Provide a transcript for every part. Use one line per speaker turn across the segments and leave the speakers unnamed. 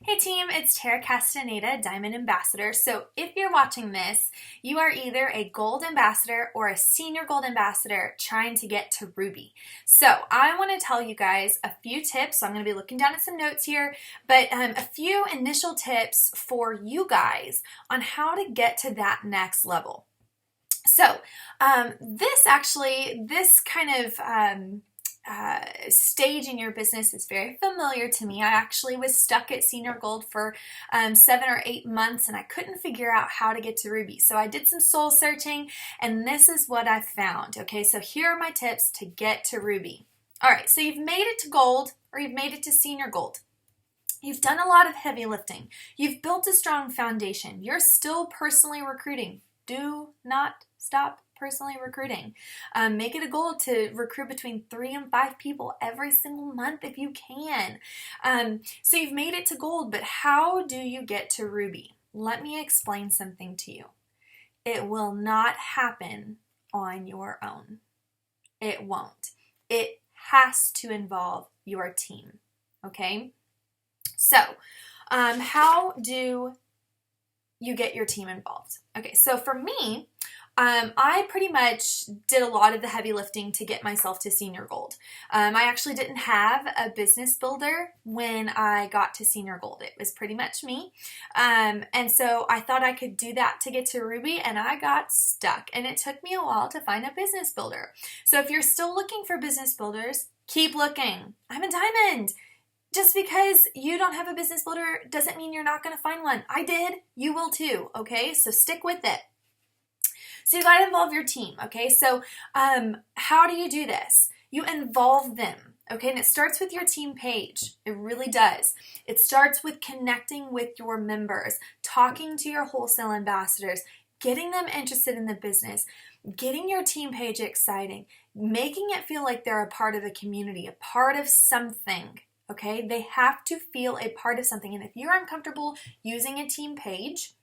Hey team, it's Tara Castaneda, Diamond Ambassador. So if you're watching this, you are either a Gold Ambassador or a Senior Gold Ambassador trying to get to Ruby. So I want to tell you guys a few tips. So I'm going to be looking down at some notes here, but a few initial tips for you guys on how to get to that next level. So this kind of stage in your business is very familiar to me. I actually was stuck at Senior Gold for 7 or 8 months and I couldn't figure out how to get to Ruby. So I did some soul searching and this is what I found. Okay, so here are my tips to get to Ruby. All right, so you've made it to Gold or you've made it to Senior Gold. You've done a lot of heavy lifting. You've built a strong foundation. You're still personally recruiting. Do not stop personally recruiting. Make it a goal to recruit between 3 and 5 people every single month if you can. So you've made it to Gold, but how do you get to Ruby? Let me explain something to you. It will not happen on your own. It won't. It has to involve your team, okay? So, how do you get your team involved? Okay, so for me, I pretty much did a lot of the heavy lifting to get myself to Senior Gold. I actually didn't have a business builder when I got to Senior Gold. It was pretty much me. And so I thought I could do that to get to Ruby and I got stuck. And it took me a while to find a business builder. So if you're still looking for business builders, keep looking. I'm a diamond. Just because you don't have a business builder doesn't mean you're not going to find one. I did. You will too. Okay, so stick with it. So you got to involve your team, okay? So how do you do this? You involve them, okay? And it starts with your team page. It really does. It starts with connecting with your members, talking to your wholesale ambassadors, getting them interested in the business, getting your team page exciting, making it feel like they're a part of a community, a part of something, okay? They have to feel a part of something. And if you're uncomfortable using a team page,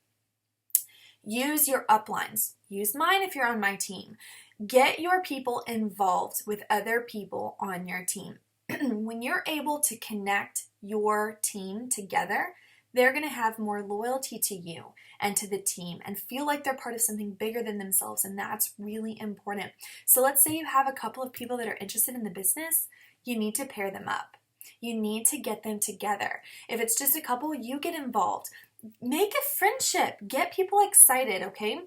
use your uplines. Use mine if you're on my team. Get your people involved with other people on your team. When you're able to connect your team together, they're going to have more loyalty to you and to the team and feel like they're part of something bigger than themselves, and that's really important. So let's say you have a couple of people that are interested in the business, you need to pair them up. You need to get them together. If it's just a couple, you get involved. Make a friendship. Get people excited, okay?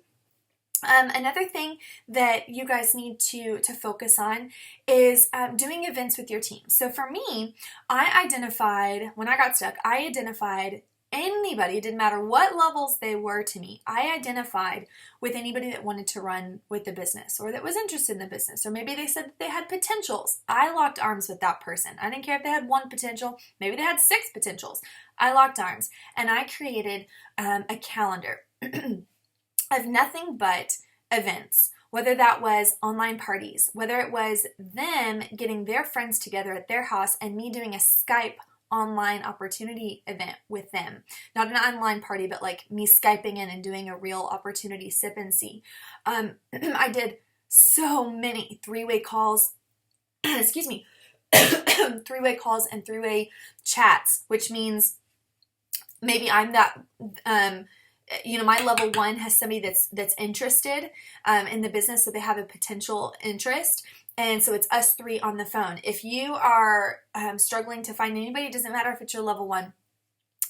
Another thing that you guys need to focus on is doing events with your team. So for me, when I got stuck, I identified anybody, it didn't matter what levels they were to me, I identified with anybody that wanted to run with the business or that was interested in the business, or maybe they said that they had potentials. I locked arms with that person. I didn't care if they had 1 potential, maybe they had 6 potentials. I locked arms and I created a calendar of nothing but events, whether that was online parties, whether it was them getting their friends together at their house and me doing a Skype online opportunity event with them. Not an online party, but like me Skyping in and doing a real opportunity sip and see. I did so many 3-way calls, excuse me, 3-way calls and 3-way chats, which means maybe I'm that, my level 1 has somebody that's interested in the business, so they have a potential interest. And so it's us 3 on the phone. If you are struggling to find anybody, it doesn't matter if it's your level 1,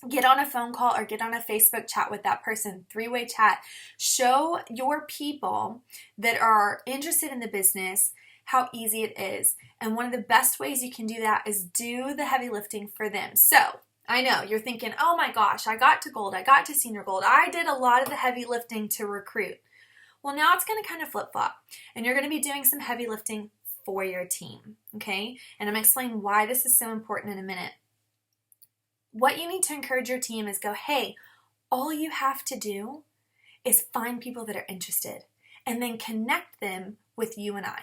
get on a phone call or get on a Facebook chat with that person, 3-way chat. Show your people that are interested in the business how easy it is. And one of the best ways you can do that is do the heavy lifting for them. So I know you're thinking, oh my gosh, I got to Gold, I got to Senior Gold. I did a lot of the heavy lifting to recruit. Well, now it's going to kind of flip-flop, and you're going to be doing some heavy lifting for your team, okay? And I'm going to explain why this is so important in a minute. What you need to encourage your team is go, hey, all you have to do is find people that are interested and then connect them with you and I,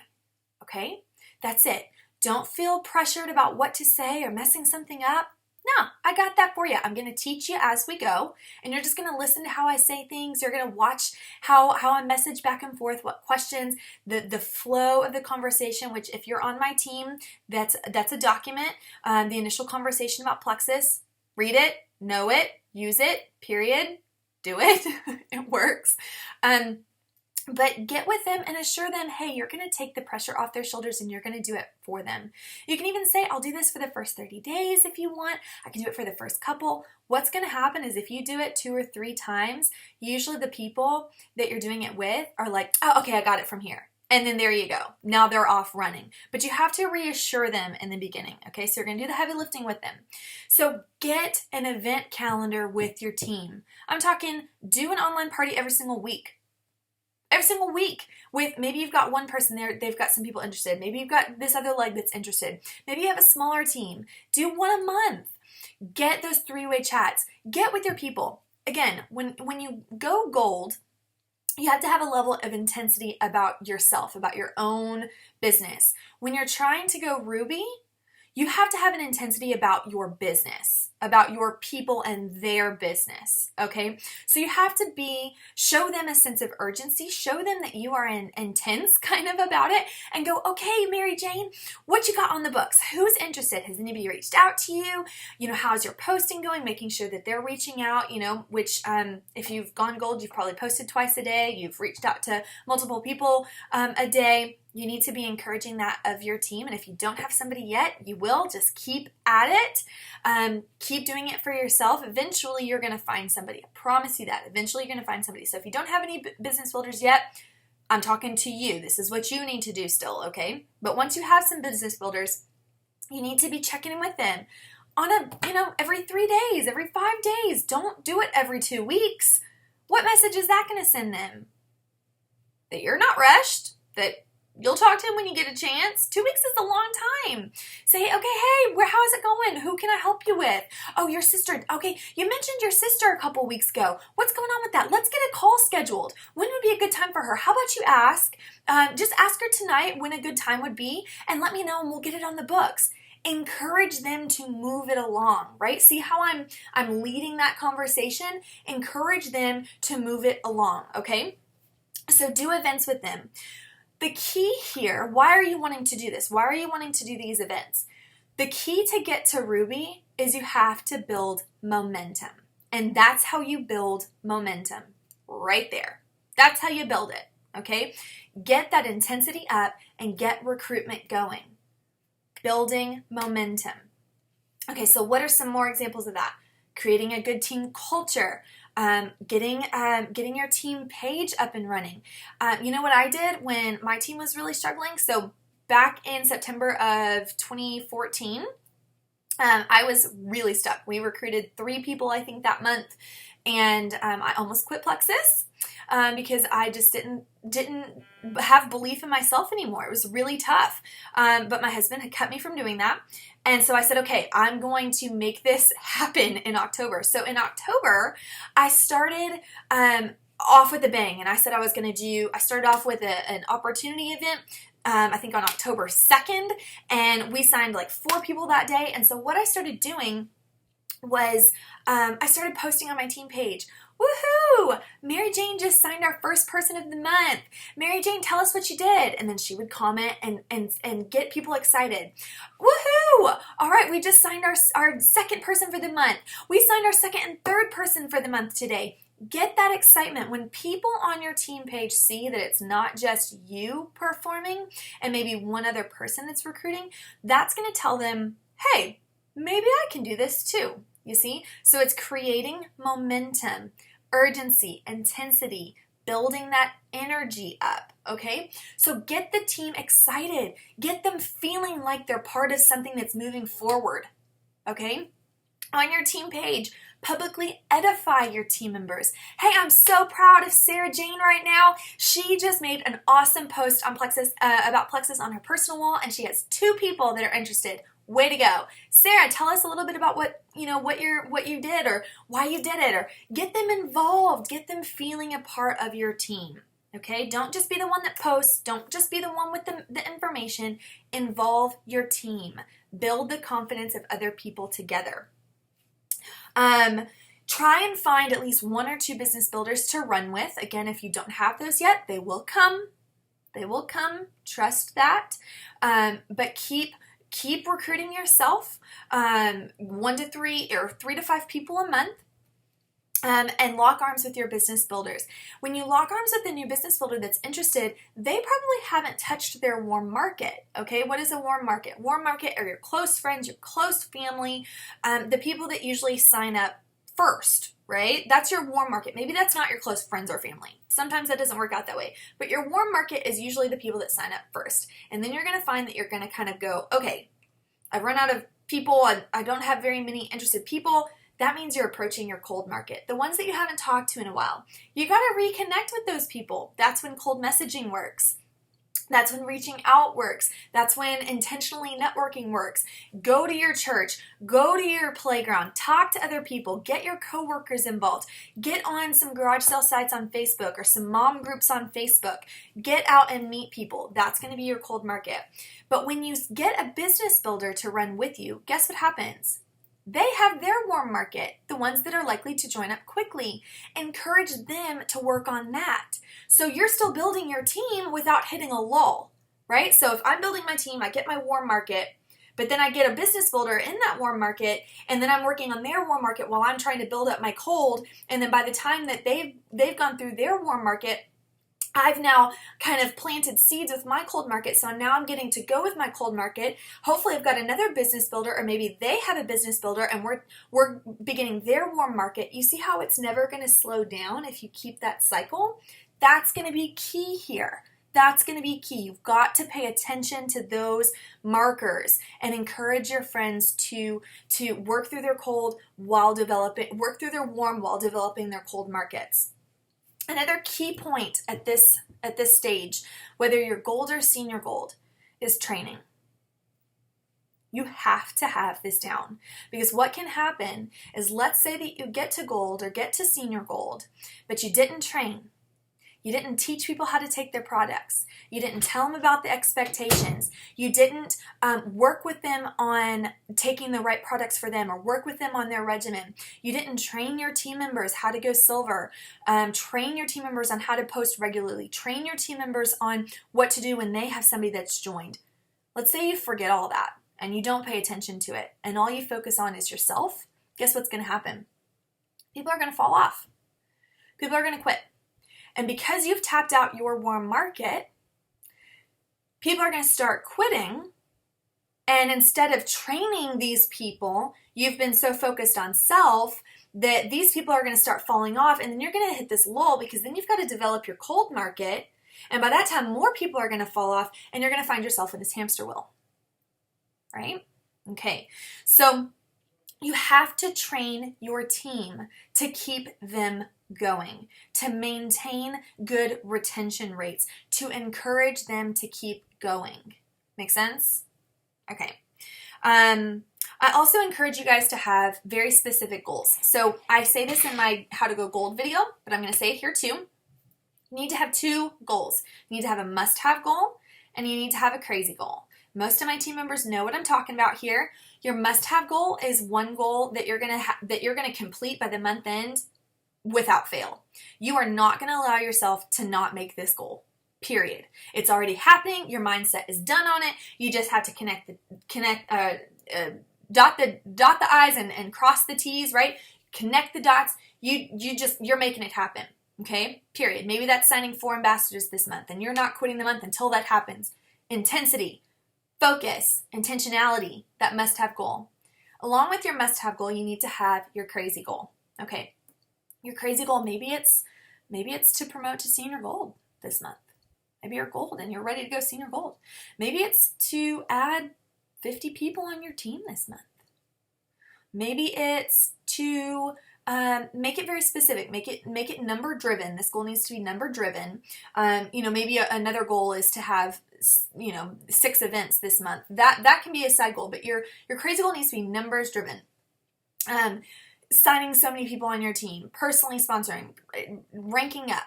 okay? That's it. Don't feel pressured about what to say or messing something up. No, I got that for you. I'm going to teach you as we go, and you're just going to listen to how I say things. You're going to watch how I message back and forth, what questions, the flow of the conversation, which if you're on my team, that's a document, the initial conversation about Plexus. Read it, Know it, use it, period. Do it. It works. But get with them and assure them, hey, you're going to take the pressure off their shoulders and you're going to do it for them. You can even say, I'll do this for the first 30 days if you want. I can do it for the first couple. What's going to happen is if you do it 2 or 3 times, usually the people that you're doing it with are like, oh, okay, I got it from here. And then there you go. Now they're off running. But you have to reassure them in the beginning, okay? So you're going to do the heavy lifting with them. So get an event calendar with your team. I'm talking do an online party every single week. Every single week with maybe you've got one person there, they've got some people interested. Maybe you've got this other leg that's interested. Maybe you have a smaller team. Do one a month. Get those 3-way chats. Get with your people. Again, when you go gold, you have to have a level of intensity about yourself, about your own business. When you're trying to go ruby, you have to have an intensity about your business, about your people and their business, okay? So you have to show them a sense of urgency, show them that you are intense kind of about it, and go, okay, Mary Jane, what you got on the books? Who's interested? Has anybody reached out to you? How's your posting going? Making sure that they're reaching out, which if you've gone gold, you've probably posted twice a day, you've reached out to multiple people a day. You need to be encouraging that of your team. And if you don't have somebody yet, you will. Just keep at it. Keep doing it for yourself. Eventually, you're going to find somebody. I promise you that. Eventually, you're going to find somebody. So if you don't have any business builders yet, I'm talking to you. This is what you need to do still, okay? But once you have some business builders, you need to be checking in with them on every 3 days, every 5 days. Don't do it every 2 weeks. What message is that going to send them? That you're not rushed, that you'll talk to him when you get a chance. 2 weeks is a long time. Say, okay, hey, how is it going? Who can I help you with? Oh, your sister. Okay, you mentioned your sister a couple weeks ago. What's going on with that? Let's get a call scheduled. When would be a good time for her? How about you just ask her tonight when a good time would be and let me know and we'll get it on the books. Encourage them to move it along, right? See how I'm leading that conversation? Encourage them to move it along, okay? So do events with them. The key here, why are you wanting to do this? Why are you wanting to do these events? The key to get to Ruby is you have to build momentum. And that's how you build momentum, right there. That's how you build it, okay? Get that intensity up and get recruitment going. Building momentum. Okay, so what are some more examples of that? Creating a good team culture. Getting your team page up and running. You know what I did when my team was really struggling? So back in September of 2014, I was really stuck. We recruited 3 people, I think, that month, and I almost quit Plexus because I just didn't have belief in myself anymore. It was really tough, but my husband had cut me from doing that. And so I said, okay, I'm going to make this happen in October. So in October, I started off with a bang. And I said I started off with an opportunity event, I think on October 2nd. And we signed like 4 people that day. And so what I started doing was I started posting on my team page. Woohoo! Mary Jane just signed our first person of the month. Mary Jane, tell us what you did. And then she would comment and get people excited. Woohoo! All right, we just signed our second person for the month. We signed our second and third person for the month today. Get that excitement. When people on your team page see that it's not just you performing and maybe one other person that's recruiting, that's going to tell them, hey, maybe I can do this too. You see? So it's creating momentum, urgency, intensity, building that energy up, okay? So get the team excited. Get them feeling like they're part of something that's moving forward, okay? On your team page, publicly edify your team members. Hey, I'm so proud of Sarah Jane right now. She just made an awesome post on Plexus about Plexus on her personal wall, and she has 2 people that are interested. Way to go. Sarah, tell us a little bit about what you did or why you did it, or get them involved, get them feeling a part of your team. Okay? Don't just be the one that posts, don't just be the one with the information. Involve your team. Build the confidence of other people together. Try and find at least 1 or 2 business builders to run with. Again, if you don't have those yet, they will come. They will come. Trust that. But keep keep recruiting yourself, 1 to 3 or 3 to 5 people a month. And lock arms with your business builders. When you lock arms with a new business builder that's interested, they probably haven't touched their warm market. Okay, what is a warm market? Warm market are your close friends, your close family, the people that usually sign up first, right? That's your warm market. Maybe that's not your close friends or family. Sometimes that doesn't work out that way. But your warm market is usually the people that sign up first. And then you're going to find that you're going to kind of go, okay, I've run out of people. I don't have very many interested people. That means you're approaching your cold market, the ones that you haven't talked to in a while. You got to reconnect with those people. That's when cold messaging works. That's when reaching out works. That's when intentionally networking works. Go to your church, go to your playground, talk to other people, get your coworkers involved, get on some garage sale sites on Facebook or some mom groups on Facebook. Get out and meet people. That's going to be your cold market. But when you get a business builder to run with you, guess what happens? They have their warm market, the ones that are likely to join up quickly. Encourage them to work on that. So you're still building your team without hitting a lull, right? So if I'm building my team, I get my warm market, but then I get a business builder in that warm market, and then I'm working on their warm market while I'm trying to build up my cold. And then by the time that they've gone through their warm market, I've now kind of planted seeds with my cold market, so now I'm getting to go with my cold market. Hopefully I've got another business builder, or maybe they have a business builder and we're beginning their warm market. You see how it's never going to slow down if you keep that cycle? That's going to be key here. That's going to be key. You've got to pay attention to those markers and encourage your friends to work through their cold while work through their warm while developing their cold markets. Another key point at this stage, whether you're gold or senior gold, is training. You have to have this down, because what can happen is, let's say that you get to gold or get to senior gold, but you didn't train. You didn't teach people how to take their products. You didn't tell them about the expectations. You didn't work with them on taking the right products for them, or work with them on their regimen. You didn't train your team members how to go silver. Train your team members on how to post regularly. Train your team members on what to do when they have somebody that's joined. Let's say you forget all that and you don't pay attention to it, and all you focus on is yourself. Guess what's going to happen? People are going to fall off. People are going to quit. And because you've tapped out your warm market, people are going to start quitting. And instead of training these people, you've been so focused on self that these people are going to start falling off. And then you're going to hit this lull, because then you've got to develop your cold market. And by that time, more people are going to fall off, and you're going to find yourself in this hamster wheel. Right? Okay. So you have to train your team to keep them going, to maintain good retention rates, to encourage them to keep going. Make sense? Okay. I also encourage you guys to have very specific goals. So I say this in my How to Go Gold video, but I'm going to say it here too. You need to have 2 goals. You need to have a must-have goal, and you need to have a crazy goal. Most of my team members know what I'm talking about here. Your must-have goal is one goal that you're gonna complete by the month end without fail. You are not going to allow yourself to not make this goal. Period. It's already happening. Your mindset is done on it. You just have to dot the I's and cross the T's, right? Connect the dots. You're making it happen. Okay? Period. Maybe that's signing 4 ambassadors this month, and you're not quitting the month until that happens. Intensity, focus, intentionality, that must-have goal. Along with your must-have goal, you need to have your crazy goal. Okay. Your crazy goal, maybe it's to promote to senior gold this month. Maybe you're gold and you're ready to go senior gold. Maybe it's to add 50 people on your team this month. Maybe it's to make it very specific. Make it number driven. This goal needs to be number driven. Maybe another goal is to have 6 events this month. That can be a side goal, but your crazy goal needs to be numbers driven. Signing so many people on your team, personally sponsoring, ranking up.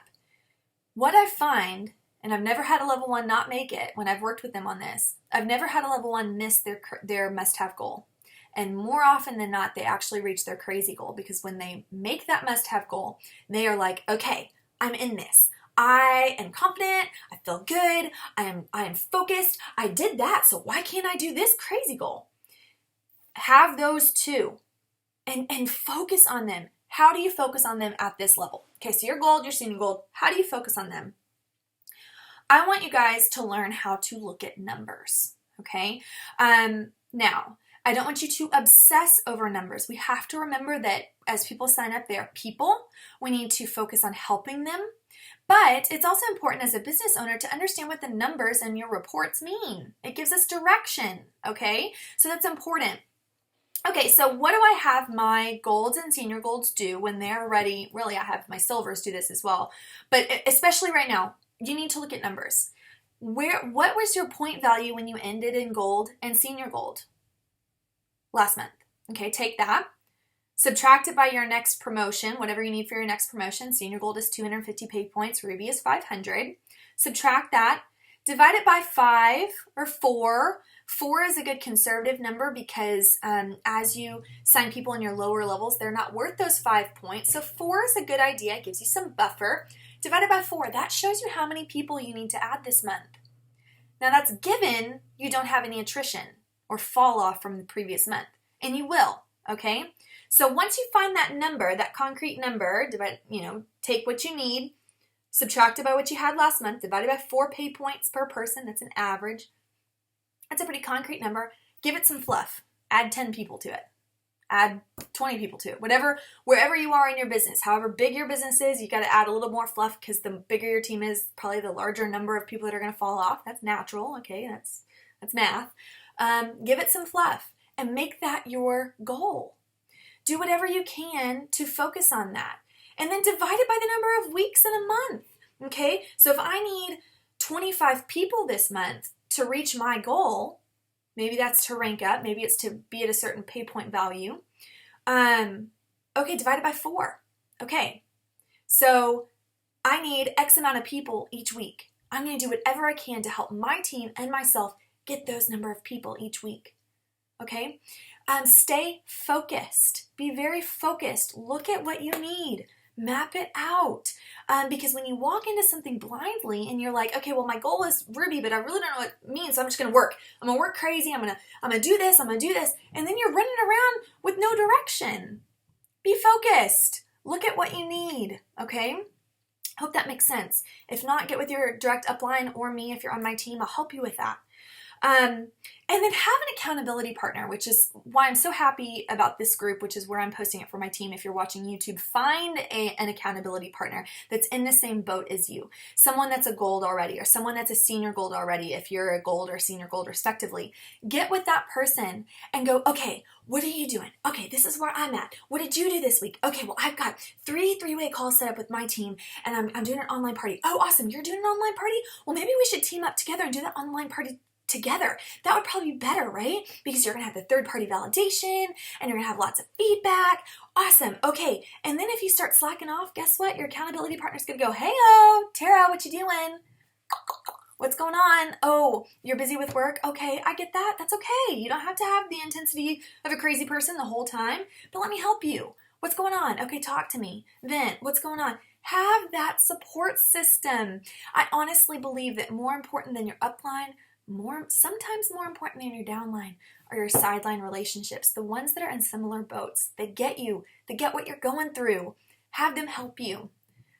What I find, and I've never had a level 1 not make it when I've worked with them on this, I've never had a level 1 miss their must-have goal. And more often than not, they actually reach their crazy goal, because when they make that must-have goal, they are like, okay, I'm in this. I am confident, I feel good, I am focused, I did that, so why can't I do this crazy goal? Have those too and focus on them. How do you focus on them at this level? Okay, so your gold, your senior gold, how do you focus on them? I want you guys to learn how to look at numbers, okay? Now, I don't want you to obsess over numbers. We have to remember that as people sign up, they are people. We need to focus on helping them. But it's also important as a business owner to understand what the numbers in your reports mean. It gives us direction, okay? So that's important. Okay, so what do I have my golds and senior golds do when they're ready? Really, I have my silvers do this as well. But especially right now, you need to look at numbers. What was your point value when you ended in gold and senior gold last month? Okay, take that. Subtract it by your next promotion, whatever you need for your next promotion. Senior gold is 250 pay points. Ruby is 500. Subtract that. Divide it by 5 or 4. 4 is a good conservative number because as you sign people in your lower levels, they're not worth those 5 points. So 4 is a good idea. It gives you some buffer. Divided by 4, that shows you how many people you need to add this month. Now that's given you don't have any attrition or fall off from the previous month. And you will, okay? So once you find that number, that concrete number, take what you need, subtract it by what you had last month, divided by 4 pay points per person. That's an average. That's a pretty concrete number. Give it some fluff. Add 10 people to it. Add 20 people to it. Wherever you are in your business, however big your business is, you got to add a little more fluff because the bigger your team is, probably the larger number of people that are going to fall off. That's natural. Okay, that's math. Give it some fluff and make that your goal. Do whatever you can to focus on that. And then divide it by the number of weeks in a month. Okay, so if I need 25 people this month to reach my goal, maybe that's to rank up, maybe it's to be at a certain pay point value. Okay, divide it by 4. Okay, so I need X amount of people each week. I'm going to do whatever I can to help my team and myself get those number of people each week. Okay, stay focused. Be very focused. Look at what you need. Map it out. Because when you walk into something blindly and you're like, okay, well, my goal is Ruby, but I really don't know what it means, so I'm just going to work. I'm going to work crazy. I'm going to do this. I'm going to do this. And then you're running around with no direction. Be focused. Look at what you need. Okay? Hope that makes sense. If not, get with your direct upline or me if you're on my team. I'll help you with that. And then have an accountability partner, which is why I'm so happy about this group, which is where I'm posting it for my team. If you're watching YouTube, find an accountability partner that's in the same boat as you. Someone that's a gold already or someone that's a senior gold already, if you're a gold or senior gold respectively. Get with that person and go, okay, what are you doing? Okay, this is where I'm at. What did you do this week? Okay, well, I've got 3 three-way calls set up with my team and I'm doing an online party. Oh, awesome. You're doing an online party? Well, maybe we should team up together and do that online party together. That would probably be better, right? Because you're going to have the third-party validation and you're going to have lots of feedback. Awesome. Okay. And then if you start slacking off, guess what? Your accountability partner's going to go, hey-o, Tara, what you doing? What's going on? Oh, you're busy with work? Okay, I get that. That's okay. You don't have to have the intensity of a crazy person the whole time, but let me help you. What's going on? Okay, talk to me. Then, what's going on? Have that support system. I honestly believe that more important than your upline, sometimes more important than your downline are your sideline relationships, the ones that are in similar boats. They get you. They get what you're going through. Have them help you.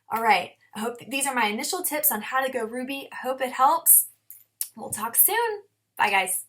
All right. I hope these are my initial tips on how to go Ruby. I hope it helps. We'll talk soon. Bye, guys.